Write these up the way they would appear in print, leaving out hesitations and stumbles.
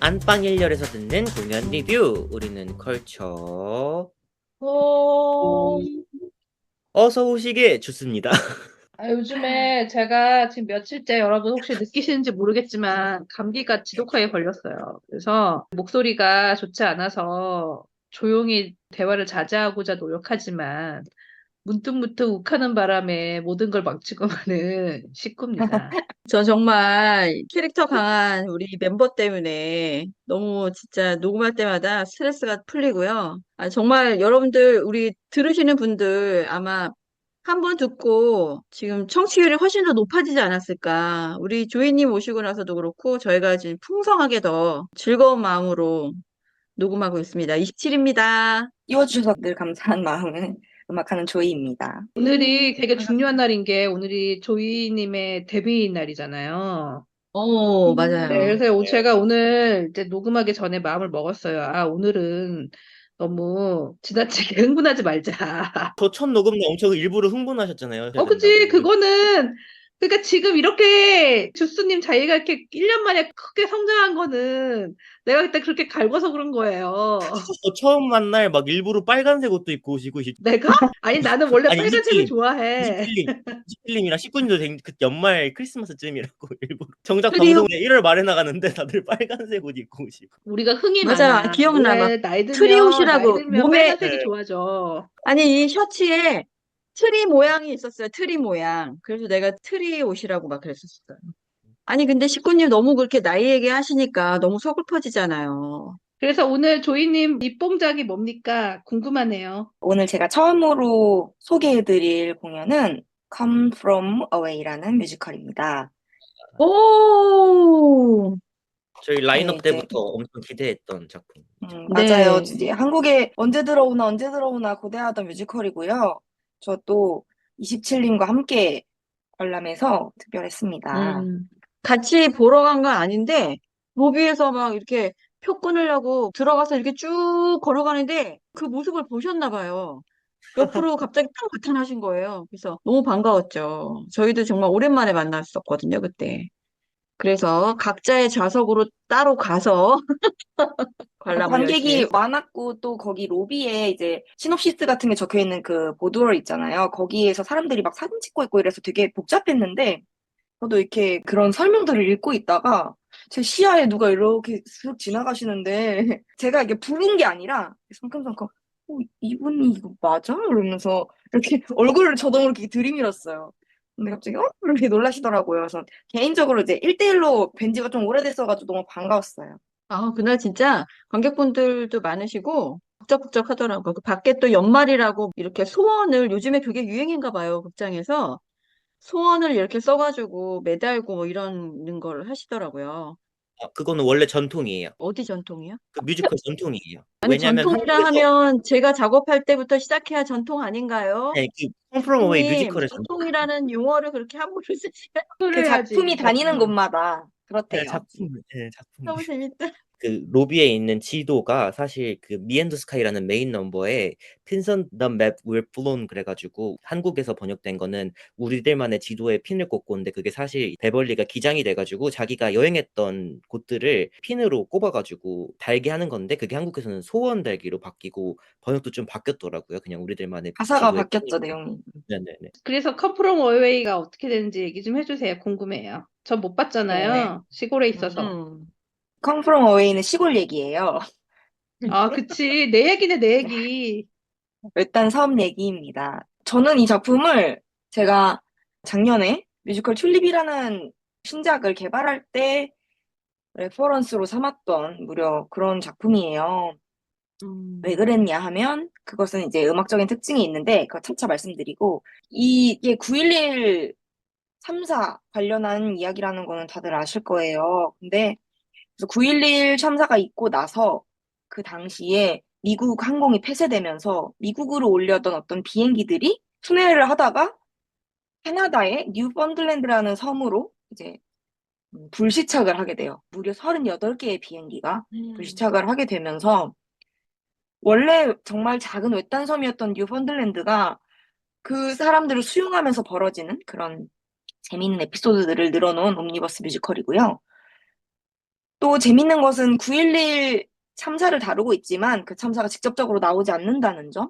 안방 1열에서 듣는 공연 리뷰. 우리는 컬처. 어, 어서 오시게 좋습니다. 요즘에 제가 지금 며칠째 여러분 혹시 느끼시는지 모르겠지만 감기가 지독하게 걸렸어요. 그래서 목소리가 좋지 않아서 조용히 대화를 자제하고자 노력하지만 문득문득 욱하는 바람에 모든 걸 망치고 마는 식구입니다. 저 정말 캐릭터 강한 우리 멤버 때문에 너무 진짜 녹음할 때마다 스트레스가 풀리고요. 정말 여러분들, 우리 들으시는 분들 아마 한 번 듣고 지금 청취율이 훨씬 더 높아지지 않았을까. 우리 조이님 오시고 나서도 그렇고 저희가 지금 풍성하게 더 즐거운 마음으로 녹음하고 있습니다. 27입니다. 띄워주셔서 늘 감사한 마음은 음악하는 조이입니다. 오늘이 되게 중요한 날인 게 오늘이 조이님의 데뷔 날이잖아요. 네, 맞아요. 그래서 제가 오늘 이제 녹음하기 전에 마음을 먹었어요. 아, 오늘은 너무 지나치게 흥분하지 말자. 저 첫 녹음 날 엄청 일부러 흥분하셨잖아요. 해야 그치. 된다고. 그거는, 그러니까 지금 이렇게 주스님 자기가 이렇게 1년 만에 크게 성장한 거는 내가 그때 그렇게 갈궈서 그런 거예요. 저 처음 만날 막 일부러 빨간색 옷도 입고 오시고 내가? 아니, 나는 원래 아니 빨간색을 27님, 좋아해. 27님이랑 19님도 그 연말 크리스마스쯤이라고 일부러 정작 트리오, 방송에 1월 말에 나가는데 다들 빨간색 옷 입고 오시고. 우리가 흥이 맞아. 많아. 기억나. 막 원래 나이 트리옷이라고 들면 몸에 빨간색이 네. 좋아져. 아니, 이 셔츠에 트리 모양이 있었어요. 트리 모양. 그래서 내가 트리 옷이라고 막 그랬었어요. 아니, 근데 식구님 너무 그렇게 나이 얘기하시니까 너무 서글퍼지잖아요. 그래서 오늘 조이님 입봉작이 뭡니까? 궁금하네요. 오늘 제가 처음으로 소개해드릴 공연은 Come From Away라는 뮤지컬입니다. 오, 저희 네, 라인업 이제 때부터 엄청 기대했던 작품. 맞아요. 네. 이제 한국에 언제 들어오나 고대하던 뮤지컬이고요. 저 또 27님과 함께 관람해서 특별했습니다. 음, 같이 보러 간 건 아닌데, 로비에서 막 이렇게 표 끊으려고 들어가서 이렇게 쭉 걸어가는데 그 모습을 보셨나 봐요. 옆으로 갑자기 딱 나타나신 거예요. 그래서 너무 반가웠죠. 저희도 정말 오랜만에 만났었거든요, 그때. 그래서 각자의 좌석으로 따로 가서 관람을 열심히 관객이 했어요. 많았고 또 거기 로비에 이제 시놉시스 같은 게 적혀 있는 그 보드월 있잖아요. 거기에서 사람들이 막 사진 찍고 있고 이래서 되게 복잡했는데 저도 이렇게 그런 설명들을 읽고 있다가 제 시야에 누가 이렇게 슥 지나가시는데 제가 이게 부른 게 아니라 성큼성큼 이분이 이거 맞아? 이러면서 이렇게 얼굴을 저도 모르게 들이밀었어요. 근데 갑자기 이렇게 놀라시더라고요. 그래서 개인적으로 이제 1대1로 뵌 지가 좀 오래됐어가지고 너무 반가웠어요. 그날 진짜 관객분들도 많으시고 북적북적 하더라고요. 그 밖에 또 연말이라고 이렇게 소원을 요즘에 그게 유행인가 봐요, 극장에서. 소원을 이렇게 써가지고 매달고 뭐 이런 걸 하시더라고요. 아, 그거는 원래 전통이에요. 어디 전통이요? 그 뮤지컬 전통이에요. 아니, 왜냐면 전통이라 한국에서 하면 제가 작업할 때부터 시작해야 전통 아닌가요? 네, 그 Come From Away 님, 뮤지컬의 전통. 전통이라는 용어를 그렇게 함부로 쓰시면 그 소를 해야지. 작품이 다니는 곳마다 네, 그렇대요. 작품, 네, 작품. 너무 재밌다. 그 로비에 있는 지도가 사실 그 미앤더 스카이라는 메인 넘버에 Pins on the Map Were Blown 그래가지고 한국에서 번역된 거는 우리들만의 지도에 핀을 꽂고 온데 그게 사실 베벌리가 기장이 돼가지고 자기가 여행했던 곳들을 핀으로 꼽아가지고 달게 하는 건데 그게 한국에서는 소원 달기로 바뀌고 번역도 좀 바뀌었더라고요. 그냥 우리들만의 가사가 지도에 핀을 바뀌었죠, 꽂- 내용이. 네네네. 그래서 컴프롬 어웨이가 어떻게 되는지 얘기 좀 해주세요. 궁금해요. 전 못 네. 봤잖아요. 시골에 있어서. 음. Come From Away는 시골 얘기예요. 아, 그치. 내 얘기네, 내 얘기. 외딴 섬 얘기입니다. 저는 이 작품을 제가 작년에 뮤지컬 튤립이라는 신작을 개발할 때 레퍼런스로 삼았던 무려 그런 작품이에요. 왜 음. 그랬냐 하면 그것은 이제 음악적인 특징이 있는데 그거 차차 말씀드리고 이게 9.11 참사 관련한 이야기라는 거는 다들 아실 거예요. 근데 그래서 9.11 참사가 있고 나서 그 당시에 미국 항공이 폐쇄되면서 미국으로 올려던 어떤 비행기들이 순회를 하다가 캐나다의 뉴펀들랜드라는 섬으로 이제 불시착을 하게 돼요. 무려 38개의 비행기가 음. 불시착을 하게 되면서 원래 정말 작은 외딴 섬이었던 뉴펀들랜드가 그 사람들을 수용하면서 벌어지는 그런 재미있는 에피소드들을 늘어놓은 옴니버스 뮤지컬이고요. 또 재밌는 것은 9.11 참사를 다루고 있지만 그 참사가 직접적으로 나오지 않는다는 점.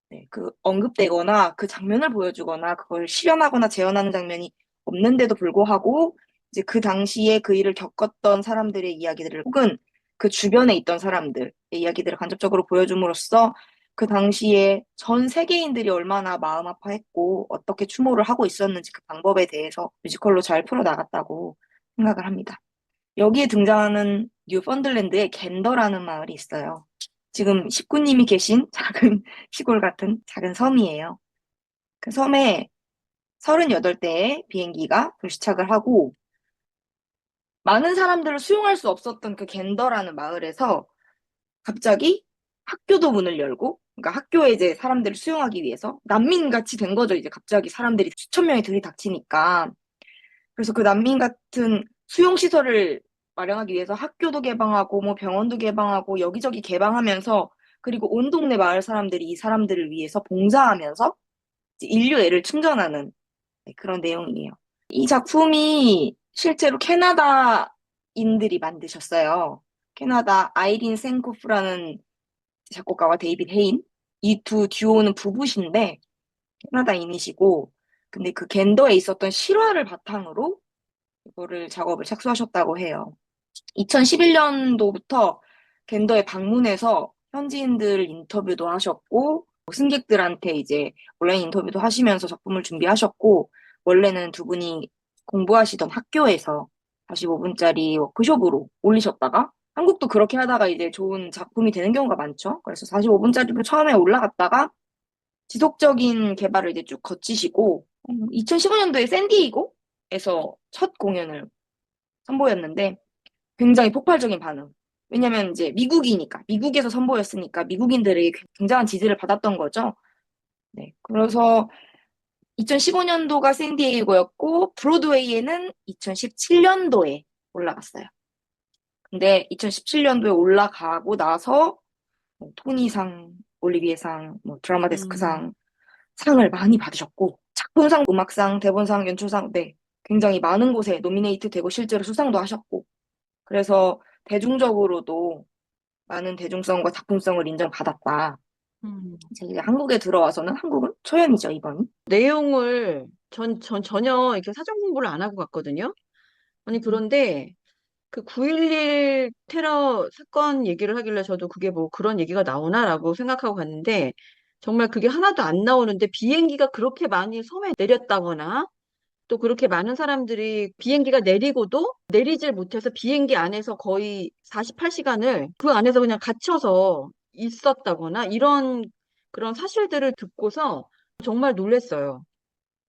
네, 그 언급되거나 그 장면을 보여주거나 그걸 실현하거나 재현하는 장면이 없는데도 불구하고 이제 그 당시에 그 일을 겪었던 사람들의 이야기들을 혹은 그 주변에 있던 사람들의 이야기들을 간접적으로 보여줌으로써 그 당시에 전 세계인들이 얼마나 마음 아파했고 어떻게 추모를 하고 있었는지 그 방법에 대해서 뮤지컬로 잘 풀어나갔다고 생각을 합니다. 여기에 등장하는 뉴펀들랜드에 겐더라는 마을이 있어요. 지금 식구님이 계신 작은 시골 같은 작은 섬이에요. 그 섬에 38대의 비행기가 불시착을 하고 많은 사람들을 수용할 수 없었던 그 겐더라는 마을에서 갑자기 학교도 문을 열고 그러니까 학교에 이제 사람들을 수용하기 위해서 난민같이 된 거죠. 이제 갑자기 사람들이 수천 명이 들이닥치니까. 그래서 그 난민 같은 수용시설을 마련하기 위해서 학교도 개방하고 뭐 병원도 개방하고 여기저기 개방하면서 그리고 온 동네 마을 사람들이 이 사람들을 위해서 봉사하면서 이제 인류애를 충전하는 네, 그런 내용이에요. 이 작품이 실제로 캐나다인들이 만드셨어요. 캐나다 아이린 생코프라는 작곡가와 데이빗 헤인 이 두 듀오는 부부신데 캐나다인이시고 근데 그 겐더에 있었던 실화를 바탕으로 이거를 작업을 착수하셨다고 해요. 2011년도부터 겐더에 방문해서 현지인들 인터뷰도 하셨고 승객들한테 이제 온라인 인터뷰도 하시면서 작품을 준비하셨고 원래는 두 분이 공부하시던 학교에서 45분짜리 워크숍으로 올리셨다가 한국도 그렇게 하다가 이제 좋은 작품이 되는 경우가 많죠. 그래서 45분짜리로 처음에 올라갔다가 지속적인 개발을 이제 쭉 거치시고 2015년도에 샌디에이고에서 첫 공연을 선보였는데 굉장히 폭발적인 반응. 왜냐면 이제 미국이니까, 미국에서 선보였으니까 미국인들에게 굉장한 지지를 받았던 거죠. 네. 그래서 2015년도가 샌디에이고였고, 브로드웨이에는 2017년도에 올라갔어요. 근데 2017년도에 올라가고 나서 뭐 토니상, 올리비에상, 뭐 드라마 데스크상 상을 많이 받으셨고, 작품상, 음악상, 대본상, 연출상, 네. 굉장히 많은 곳에 노미네이트 되고 실제로 수상도 하셨고, 그래서 대중적으로도 많은 대중성과 작품성을 인정받았다. 음. 이제 한국에 들어와서는 한국은 초연이죠, 이번이. 내용을 전 전혀 이렇게 사전 공부를 안 하고 갔거든요. 아니, 그런데 그 9.11 테러 사건 얘기를 하길래 저도 그게 뭐 그런 얘기가 나오나라고 생각하고 갔는데 정말 그게 하나도 안 나오는데 비행기가 그렇게 많이 섬에 내렸다거나 또 그렇게 많은 사람들이 비행기가 내리고도 내리질 못해서 비행기 안에서 거의 48시간을 그 안에서 그냥 갇혀서 있었다거나 이런 그런 사실들을 듣고서 정말 놀랐어요.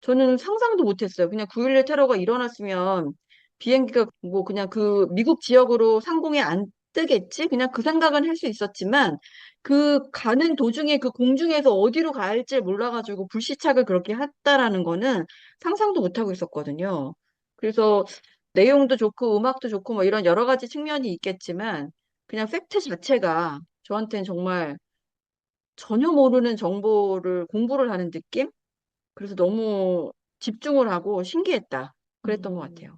저는 상상도 못했어요. 그냥 9.11 테러가 일어났으면 비행기가 뭐 그냥 그 미국 지역으로 상공에 안 뜨겠지? 그냥 그 생각은 할 수 있었지만 그 가는 도중에 그 공중에서 어디로 갈지 몰라가지고 불시착을 그렇게 했다라는 거는 상상도 못하고 있었거든요. 그래서 내용도 좋고 음악도 좋고 뭐 이런 여러 가지 측면이 있겠지만 그냥 팩트 자체가 저한테는 정말 전혀 모르는 정보를 공부를 하는 느낌? 그래서 너무 집중을 하고 신기했다. 그랬던 것 같아요.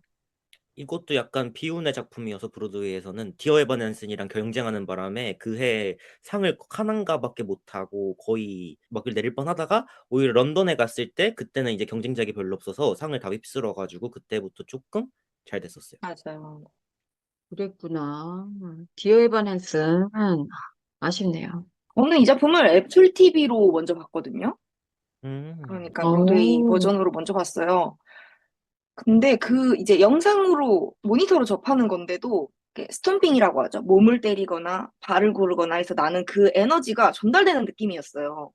이것도 약간 비운의 작품이어서 브로드웨이에서는 디어 에반 헨슨이랑 경쟁하는 바람에 그 해 상을 하나인가밖에 못하고 거의 막을 내릴 뻔하다가 오히려 런던에 갔을 때 그때는 이제 경쟁작이 별로 없어서 상을 다 휩쓸어가지고 그때부터 조금 잘 됐었어요. 맞아요. 그랬구나. 디어 에반 헨슨. 아쉽네요. 저는 이 작품을 애플 TV로 먼저 봤거든요. 음, 그러니까 브로드웨이 어, 버전으로 먼저 봤어요. 근데 그 이제 영상으로 모니터로 접하는 건데도 스톰핑이라고 하죠. 몸을 때리거나 발을 구르거나 해서 나는 그 에너지가 전달되는 느낌이었어요.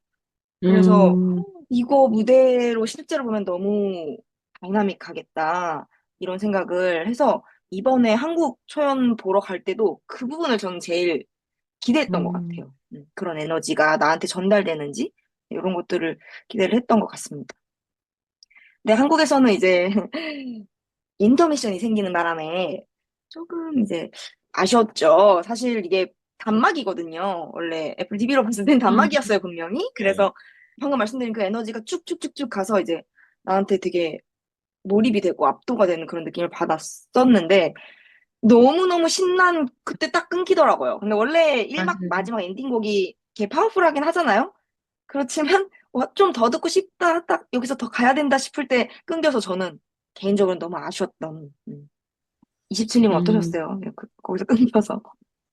그래서 음, 이거 무대로 실제로 보면 너무 다이나믹하겠다 이런 생각을 해서 이번에 한국 초연 보러 갈 때도 그 부분을 저는 제일 기대했던 것 음, 같아요. 그런 에너지가 나한테 전달되는지 이런 것들을 기대를 했던 것 같습니다. 근데 한국에서는 이제 인터미션이 생기는 바람에 조금 이제 아쉬웠죠. 사실 이게 단막이거든요. 원래 애플 TV로 봤을 땐 음, 단막이었어요, 분명히. 네. 그래서 방금 말씀드린 그 에너지가 쭉쭉쭉쭉 가서 이제 나한테 되게 몰입이 되고 압도가 되는 그런 느낌을 받았었는데 너무너무 신난 그때 딱 끊기더라고요. 근데 원래 1막 맞아요. 마지막 엔딩곡이 이렇게 파워풀하긴 하잖아요. 그렇지만 좀 더 듣고 싶다, 딱 여기서 더 가야 된다 싶을 때 끊겨서 저는 개인적으로 너무 아쉬웠던. 27님 음. 어떠셨어요? 네, 거기서 끊겨서.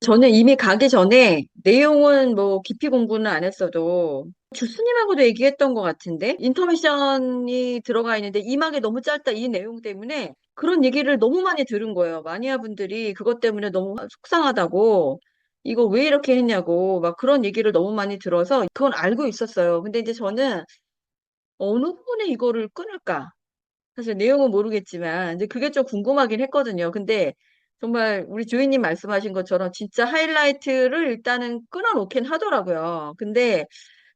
저는 이미 가기 전에 내용은 뭐 깊이 공부는 안 했어도 주스님하고도 얘기했던 것 같은데 인터미션이 들어가 있는데 이막이 너무 짧다 이 내용 때문에 그런 얘기를 너무 많이 들은 거예요. 마니아 분들이 그것 때문에 너무 속상하다고 이거 왜 이렇게 했냐고 막 그런 얘기를 너무 많이 들어서 그건 알고 있었어요. 근데 이제 저는 어느 부분에 이거를 끊을까? 사실 내용은 모르겠지만 이제 그게 좀 궁금하긴 했거든요. 근데 정말 우리 주인님 말씀하신 것처럼 진짜 하이라이트를 일단은 끊어놓긴 하더라고요. 근데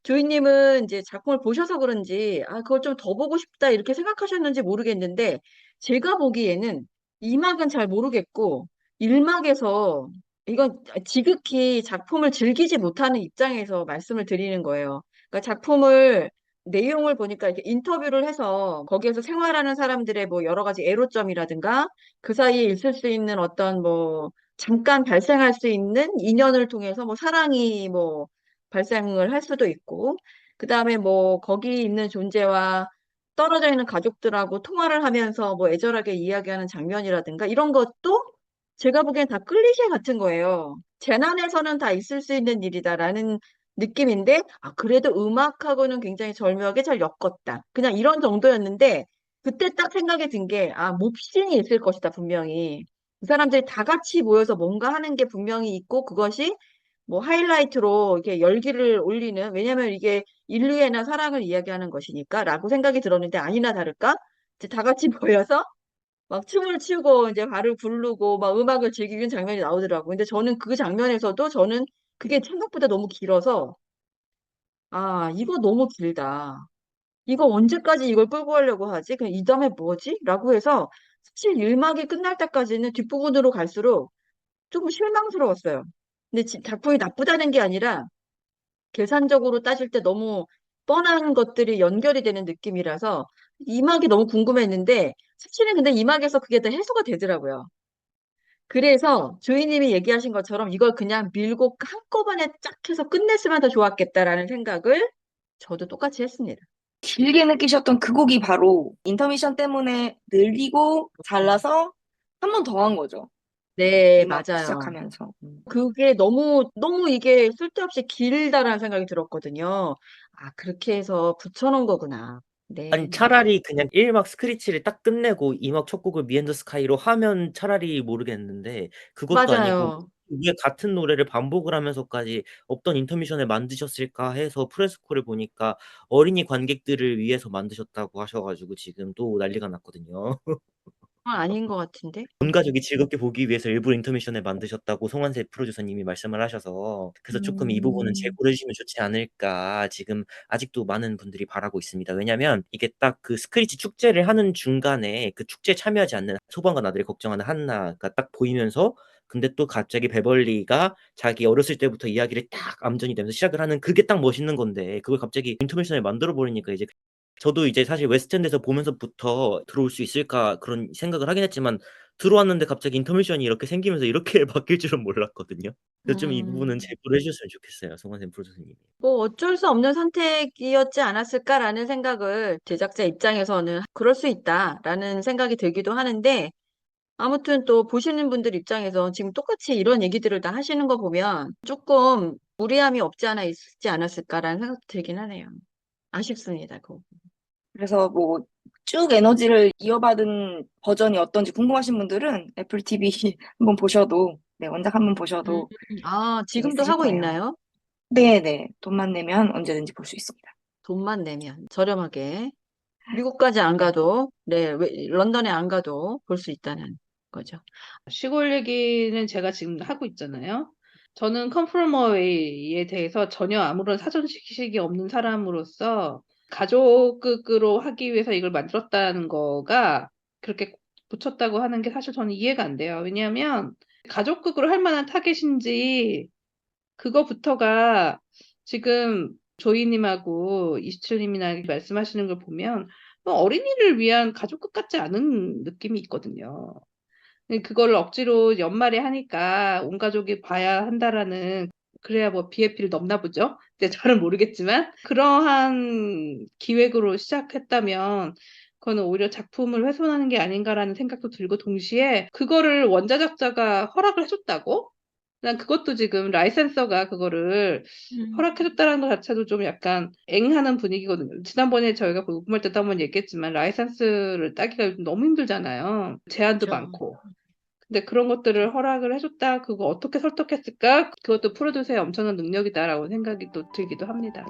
주인님은 이제 작품을 보셔서 그런지 아 그걸 좀 더 보고 싶다 이렇게 생각하셨는지 모르겠는데 제가 보기에는 2막은 잘 모르겠고 1막에서 이건 지극히 작품을 즐기지 못하는 입장에서 말씀을 드리는 거예요. 그러니까 작품을 내용을 보니까 이렇게 인터뷰를 해서 거기에서 생활하는 사람들의 뭐 여러 가지 애로점이라든가 그 사이에 있을 수 있는 어떤 뭐 잠깐 발생할 수 있는 인연을 통해서 뭐 사랑이 뭐 발생을 할 수도 있고 그다음에 뭐 거기 있는 존재와 떨어져 있는 가족들하고 통화를 하면서 뭐 애절하게 이야기하는 장면이라든가 이런 것도 제가 보기엔 다 클리셰 같은 거예요. 재난에서는 다 있을 수 있는 일이다라는 느낌인데, 아, 그래도 음악하고는 굉장히 절묘하게 잘 엮었다. 그냥 이런 정도였는데, 그때 딱 생각이 든 게, 아, 몹신이 있을 것이다, 분명히. 그 사람들이 다 같이 모여서 뭔가 하는 게 분명히 있고, 그것이 뭐 하이라이트로 이렇게 열기를 올리는, 왜냐면 이게 인류애나 사랑을 이야기하는 것이니까, 라고 생각이 들었는데, 아니나 다를까? 이제 다 같이 모여서 막 춤을 추고 이제 발을 굴르고 막 음악을 즐기는 장면이 나오더라고요. 근데 저는 그 장면에서도 저는 그게 생각보다 너무 길어서 아, 이거 너무 길다. 이거 언제까지 이걸 끌고 가려고 하지? 그냥 이 다음에 뭐지? 라고 해서 사실 일막이 끝날 때까지는 뒷부분으로 갈수록 조금 실망스러웠어요. 근데 작품이 나쁘다는 게 아니라 계산적으로 따질 때 너무 뻔한 것들이 연결이 되는 느낌이라서 이막이 너무 궁금했는데 사실은 근데 이막에서 그게 다 해소가 되더라고요. 그래서 주인님이 얘기하신 것처럼 이걸 그냥 밀고 한꺼번에 쫙 해서 끝냈으면 더 좋았겠다라는 생각을 저도 똑같이 했습니다. 길게 느끼셨던 그 곡이 바로 인터미션 때문에 늘리고 잘라서 한 번 더 한 거죠. 네, 이막 맞아요. 시작하면서. 그게 너무, 너무 이게 쓸데없이 길다라는 생각이 들었거든요. 아, 그렇게 해서 붙여놓은 거구나. 아니 네, 차라리 그냥 1막 스크리치를 딱 끝내고 2막 첫 곡을 미 앤 더 스카이로 하면 차라리 모르겠는데 그것도 아니고 맞아요. 왜 같은 노래를 반복을 하면서까지 없던 인터미션을 만드셨을까 해서 프레스코를 보니까 어린이 관객들을 위해서 만드셨다고 하셔 가지고 지금 또 난리가 났거든요. 그건 아닌 것 같은데. 온 가족이 즐겁게 보기 위해서 일부러 인터미션을 만드셨다고 송환세 프로듀서님이 말씀을 하셔서 그래서 쪼끔 이 부분은 음, 재고를 해 주시면 좋지 않을까 지금 아직도 많은 분들이 바라고 있습니다. 왜냐면 이게 딱 그 스크래치 축제를 하는 중간에 그 축제에 참여하지 않는 소방관 아들이 걱정하는 한나가 딱 보이면서 근데 또 갑자기 베벌리가 자기 어렸을 때부터 이야기를 딱 암전이 되면서 시작을 하는 그게 딱 멋있는 건데 그걸 갑자기 인터미션을 만들어 버리니까 이제 저도 이제 사실 웨스트엔드에서 보면서부터 '들어올 수 있을까?' 그런 생각을 하긴 했지만 들어왔는데 갑자기 인터미션이 이렇게 생기면서 이렇게 바뀔 줄은 몰랐거든요. 그래서 좀 이 부분은 음. 제고를 해 주셨으면 좋겠어요, 송환생 프로듀서님이. 뭐 어쩔 수 없는 선택이었지 않았을까라는 생각을 제작자 입장에서는 그럴 수 있다라는 생각이 들기도 하는데 아무튼 또 보시는 분들 입장에서 지금 똑같이 이런 얘기들을 다 하시는 거 보면 조금 무리함이 없지 않아 있지 않았을까라는 생각도 들긴 하네요. 아쉽습니다. 그거. 그래서 뭐 쭉 에너지를 이어받은 버전이 어떤지 궁금하신 분들은 애플 TV 한번 보셔도, 네, 원작 한번 음, 보셔도 아, 지금도 재밌으실 하고 거예요. 있나요? 네네. 돈만 내면 언제든지 볼 수 있습니다. 돈만 내면 저렴하게. 미국까지 안 가도, 네, 런던에 안 가도 볼 수 있다는 거죠. 시골 얘기는 제가 지금 하고 있잖아요. 저는 컴프로머웨이에 대해서 전혀 아무런 사전 지식이 없는 사람으로서 가족극으로 하기 위해서 이걸 만들었다는 거가 그렇게 붙였다고 하는 게 사실 저는 이해가 안 돼요. 왜냐하면 가족극으로 할 만한 타겟인지 그거부터가 지금 조이님하고 이수철님이나 말씀하시는 걸 보면 어린이를 위한 가족극 같지 않은 느낌이 있거든요. 그거를 억지로 연말에 하니까 온 가족이 봐야 한다라는 그래야 뭐 BFP를 넘나 보죠. 근데 잘은 모르겠지만 그러한 기획으로 시작했다면 그거는 오히려 작품을 훼손하는 게 아닌가라는 생각도 들고 동시에 그거를 원작자가 허락을 해줬다고? 난 그것도 지금 라이센서가 그거를 허락해줬다는 것 자체도 좀 약간 앵하는 분위기거든요. 지난번에 저희가 녹음할 때도 한번 얘기했지만 라이센스를 따기가 요즘 너무 힘들잖아요. 제한도 그렇죠. 많고. 근데 그런 것들을 허락을 해줬다. 그거 어떻게 설득했을까? 그것도 프로듀서의 엄청난 능력이다라고 생각이 또 들기도 합니다.